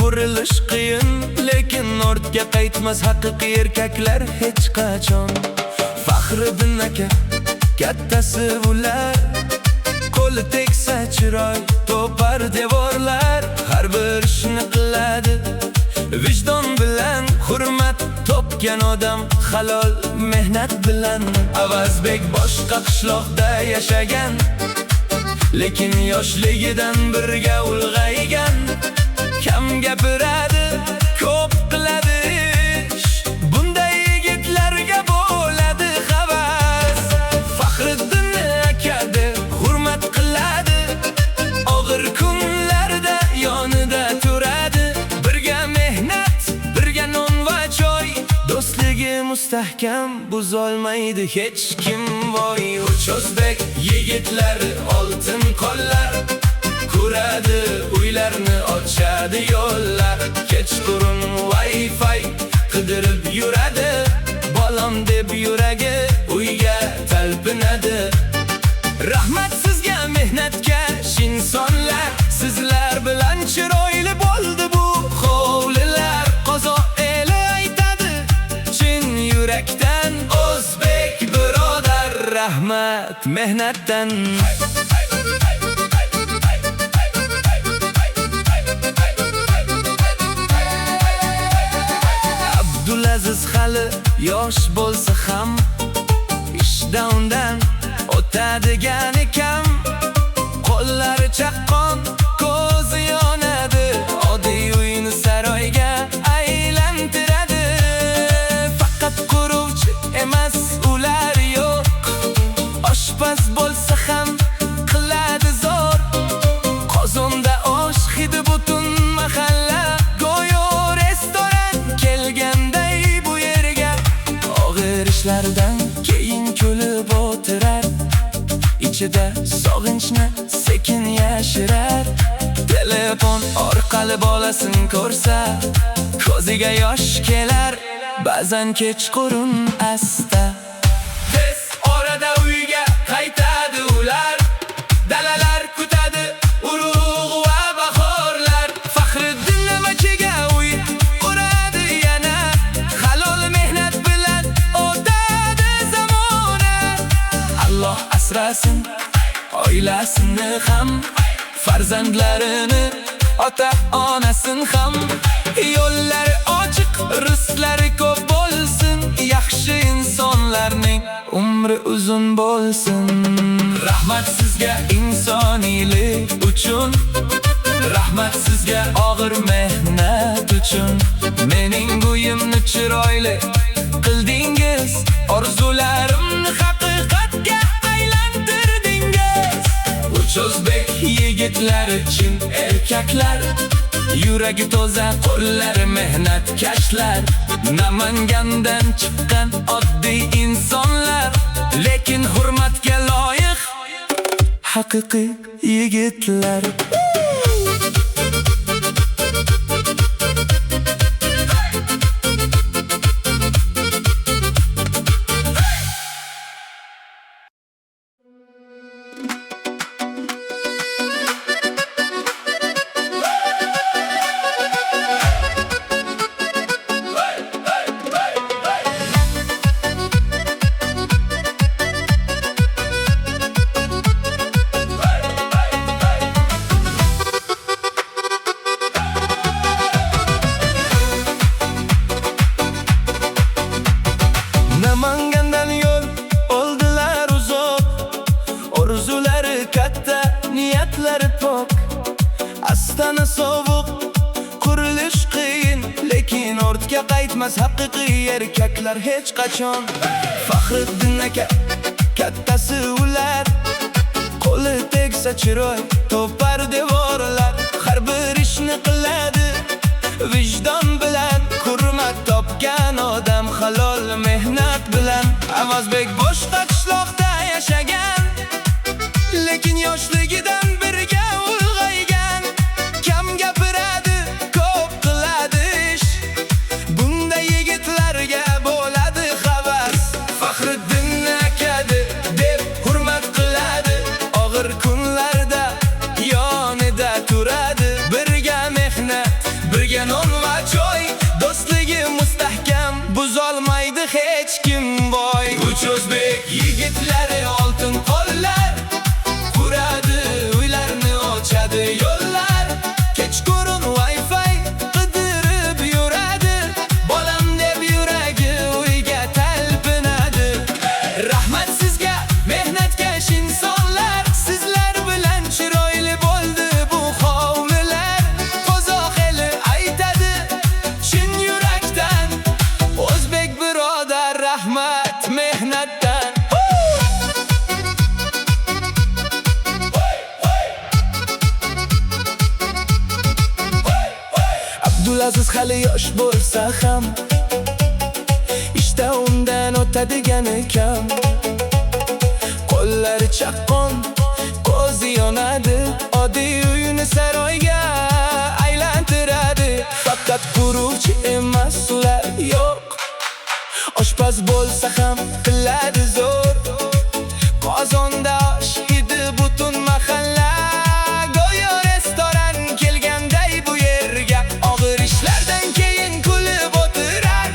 qurilish qiyin, lekin ortga qaytmas haqiqiy erkaklar hech qachon. Faxriddin aka kattasi ular, qo'li tegsa chiroy topar devorlar. Har bir ishni qiladi vijdon bilan, hurmat topgan odam halol mehnat bilan. Avazbek boshqa qishloqda yashagan, lekin yoshligidan birga ulg'aygan. Kam gapiradi, ko'p qiladi ish, bunday yigitlarga bo'ladi havas. Faxriddin akada hurmat qiladi, og'ir kunlarda yonida turadi. Birga mehnat, birga non va choy, do'stligi mustahkam, buzolmaydi hech kim. Voy Uchozbek yigitlari oltin qollar, quradi uylarni, ochadi yo'llar. Kechqurun Wi-Fi qidirib yuradi, bolam deb yuragi uyga talpinadi. Rahmat sizga mehnatkash insonlar, sizlar bilan chiroyli bo'ldi bu hovlilar. Qozo eli aytadi chin yurakdan, o'zbek birodar rahmat mehnatdan. Abdulaziz hali yosh bo'lsa ham, ishda undan o'tadigani kam. Qo'llari chaqqon, ko'zi yonadi, oddiy uyni saroyga aylantiradi. Faqat quruvchi emas ular yo'q, oshpaz bo'lsa ham qiladi zo'r. Qozonda osh hidi butun mahalla, go'yo restoran kelganday bu yerga. Og'ir ishlardan keyin kulib o'tirar, ichida sog'inchni sekin yashirar. Telefon orqali bolasin ko'rsa, ko'ziga yosh kelar, ba'zan kechqurun asta. Tez orada uyga qaytadi ular, dalalar kutadi urug' va bahorlar. Faxriddin amachiga uy quradi yana, halol mehnat bilan o'tadi zamona. Alloh asrasin oilasini ham, farzandlarini, ota onasin ham. Yo'llari ochiq, rizqlari ko'p bo'lsin, yaxshi insonlarning umri uzun bo'lsin. Rahmat sizga insoniylik uchun, rahmat sizga og'ir mehnat uchun. Mening uyimni chiroyli qildingiz, orzularimni haqiqatga aylantirdingiz. Uchozbek yigitlari chin erkaklar, yuragi toza, qo'llari mehnatkashlar. Namangandan chiqqan oddiy insonlar, lekin hurmatga loyiq haqiqiy yigitlar. Namangandan yo'l oldilar uzoq, orzulari katta, niyatlari pok. Astana sovuq, qurilish qiyin, lekin ortga qaytmas haqiqiy erkaklar hech qachon. Faxriddin aka kattasi ular, qo'li tegsa chiroy topar devorlar. Har bir ishni qiladi vijdon bilan, hurmat topgan odam halol mehnat bilan. Avazbek boshqa qishloqda yashagan, lekin yoshligidan birga ulg'aygan. Kam gapiradi, ko'p qiladi ish, bunday yigitlarga bo'ladi havas. Faxriddin akada deb hurmat qiladi, og'ir kunlarda yonida turadi. Birga mehnat, birga Abdulaziz hali yosh bo'lsa ham ishda undan o'tadigani kam. Qo'llari chaqqon, ko'zi yonadi, oddiy uyini saroyga aylantiradi. Faqat quruvchi emas ular, yo'q, oshpaz bo'lsa ham qiladi zo'r. Qozonda osh hidi butun mahalla, go'yo restoran kelganday bu yerga. Og'ir ishlardan keyin kulib o'tirar,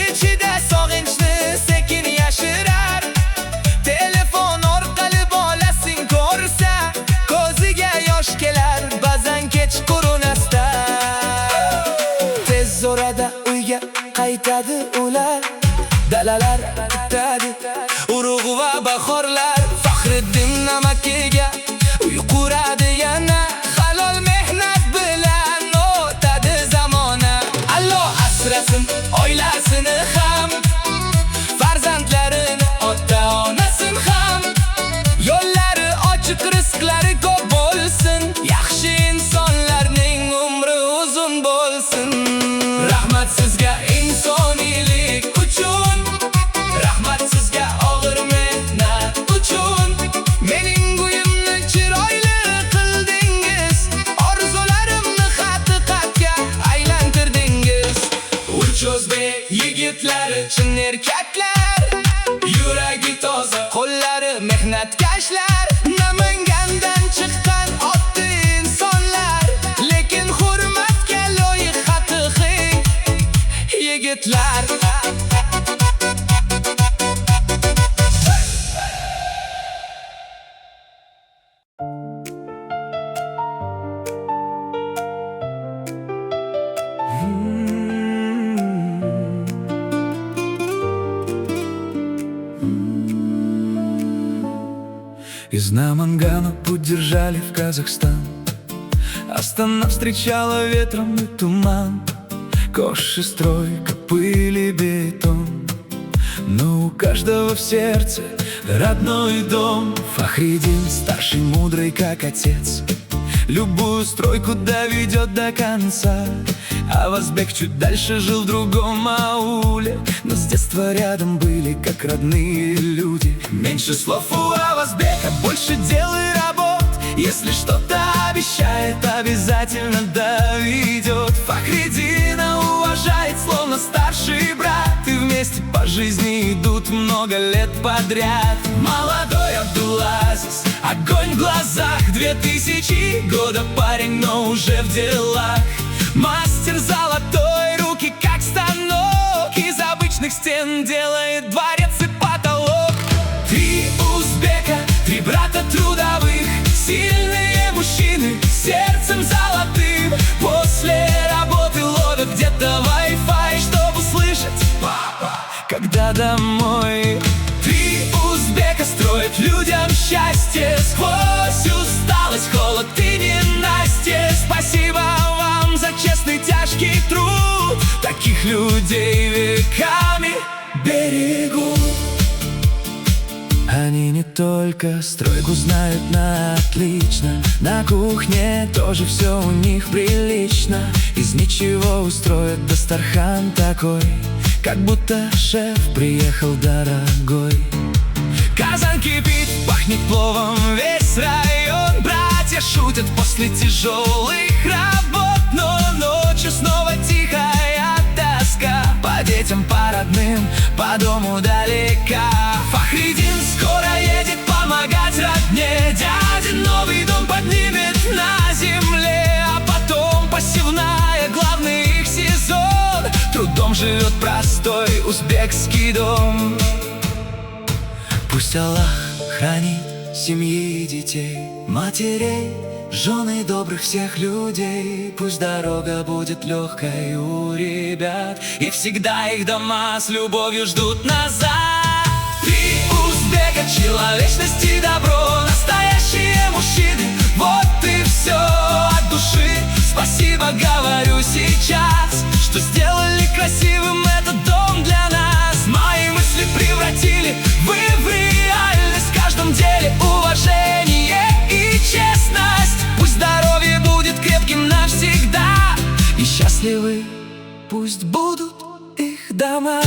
ichida sog'inchni sekin yashirar. Telefon orqali bolasing ko'rsa, ko'ziga yosh kelar, ba'zan kechqurun asta. Tez orada uyga qaytadi ular, dalalar bitadi, urug' va bahorlar. Faxriddin namakiga uy quradi yana, halol mehnat bilan o'tadi zamona. Alloh asrasin oilasini ham, farzandlarini, ota-onasin ham. Yo'llari ochiq, rizqlari ko'p bo'lsin, yaxshi insonlarning umri uzun bo'lsin. Rahmat sizga insoniylik uchun, rahmat sizga og'ir mehnat uchun. Mening uyimni chiroyli qildingiz, orzularimni haqiqatga aylantirdingiz. Uch o'zbek yigitlari, chin erkaklar, yuragi toza, qo'llari mehnatkashlar. Namangandan chiqqan oddiy insonlar, lekin hurmatga loyiq haqiqiy yigitlar. Из Намангана путь держали в Казахстан. Астана встречала ветром и туман, коши, стройка, пыль и бетон. Но у каждого в сердце родной дом. Фахриддин старший, мудрый как отец, любую стройку доведет до конца. А Авазбек чуть дальше жил в другом ауле, но с детства рядом были как родные люди. Меньше слов у Авазбека, больше дел и работ. Если что-то обещает, обязательно доведет. Фахриддина уважает, словно старший брат, и вместе по жизни идут много лет подряд. Молодой Абдулазиз, огонь в глазах, 2000 года парень, но уже в делах. Мастер золотой, руки как станок, из обычных стен делает дворец и потолок. Три узбека, три брата трудовых, сильные мужчины, сердцем золотым. После работы ловят где-то Wi-Fi, чтобы слышать: папа, когда домой? Три узбека строят людям счастье, сквозь усталость, холод и ненастье. Спасибо вам за честный тяжкий труд, таких людей веками берегут. Они не только стройку знают на отлично, на кухне тоже все у них прилично. Из ничего устроят дастархан такой, как будто шеф приехал дорогой. Казан кипит, пахнет пловом весь район. Братья шутят после тяжелых работ, но ночью снова тихая тоска. По детям, по родным, по дому далека. Фахриддин скоро едет помогать родне. Дядя новый дом поднимет на земле, а потом посевная, главный их сезон. Трудом живет простой узбекский дом. Пусть Аллах хранит семьи и детей, матерей, жены добрых всех людей. Пусть дорога будет легкой у ребят, и всегда их дома с любовью ждут назад. Три узбека, человечность и добро, настоящие мужчины, вот и все от души. Спасибо говорю сейчас, что сделали красивым этот дом для нас. Мои мысли превратили вы в реальность. В каждом деле уважение и честность. Пусть здоровье будет крепким навсегда, и счастье счастливы, пусть будут их дома.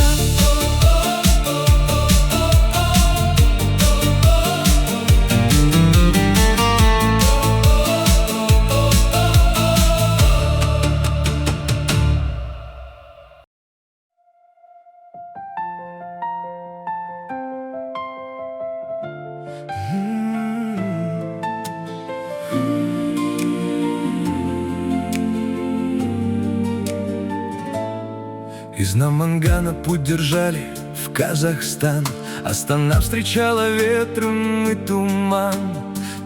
Из Намангана путь держали в Казахстан. Астана встречала ветром и туман.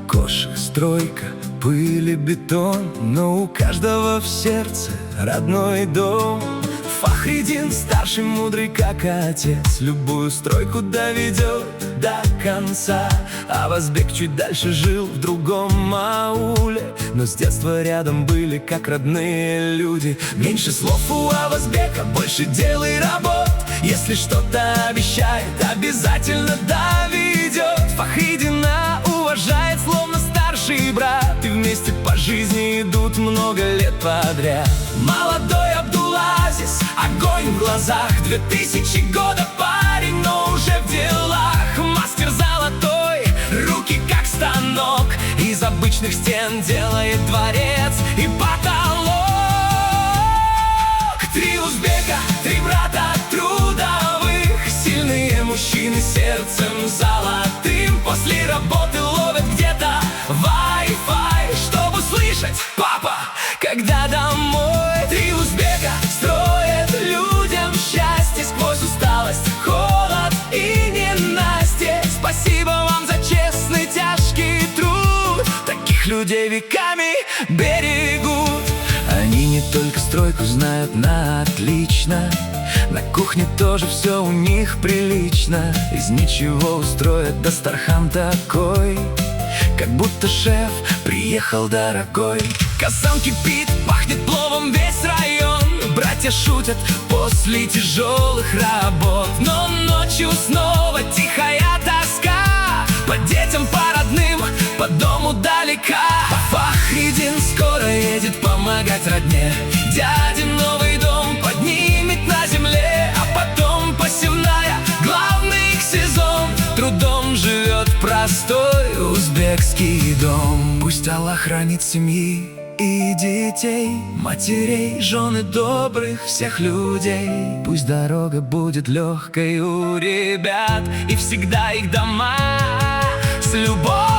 Коши, стройка, пыль и бетон, но у каждого в сердце родной дом. Фахридин старший, мудрый как отец, любую стройку доведет до конца. А Авазбек чуть дальше жил в другом ауле, но с детства рядом были как родные люди. Меньше слов у Авазбека, больше дел и работ. Если что-то обещает, обязательно доведет. Фахридина уважает, словно старший брат, и вместе по жизни идут много лет подряд. Молодой Абдулазис, огонь в глазах, 2000 года парень, но уже в делах. Мастер золотой, руки как станок, из обычных стен делает дворец и потолок. Три узбека, три брата трудовых, сильные мужчины сердцем золотым. После работы ловят где-то Wi-Fi, чтобы слышать: папа, когда домой? Три узбека строят людям счастье сквозь усталость, холод и ненастье. Спасибо вам за честный тяжкий труд, таких людей веками берегут. Они не только стройку знают на отлично, на кухне тоже все у них прилично. Из ничего устроят Дастархан такой, как будто шеф приехал дорогой. Казан кипит, пахнет пловом весь район. Братья шутят после тяжелых работ, но ночью снова тихая тоска по детям, по родным, по дому далека. Фахридин скоро едет помогать родне. Дядин новый дом поднимет на земле, а потом посевная, главный их сезон. Трудом живет простой узбекский дом. Пусть Аллах хранит семьи и детей, матерей, жены добрых всех людей. Пусть дорога будет легкой у ребят, и всегда их дома с любовью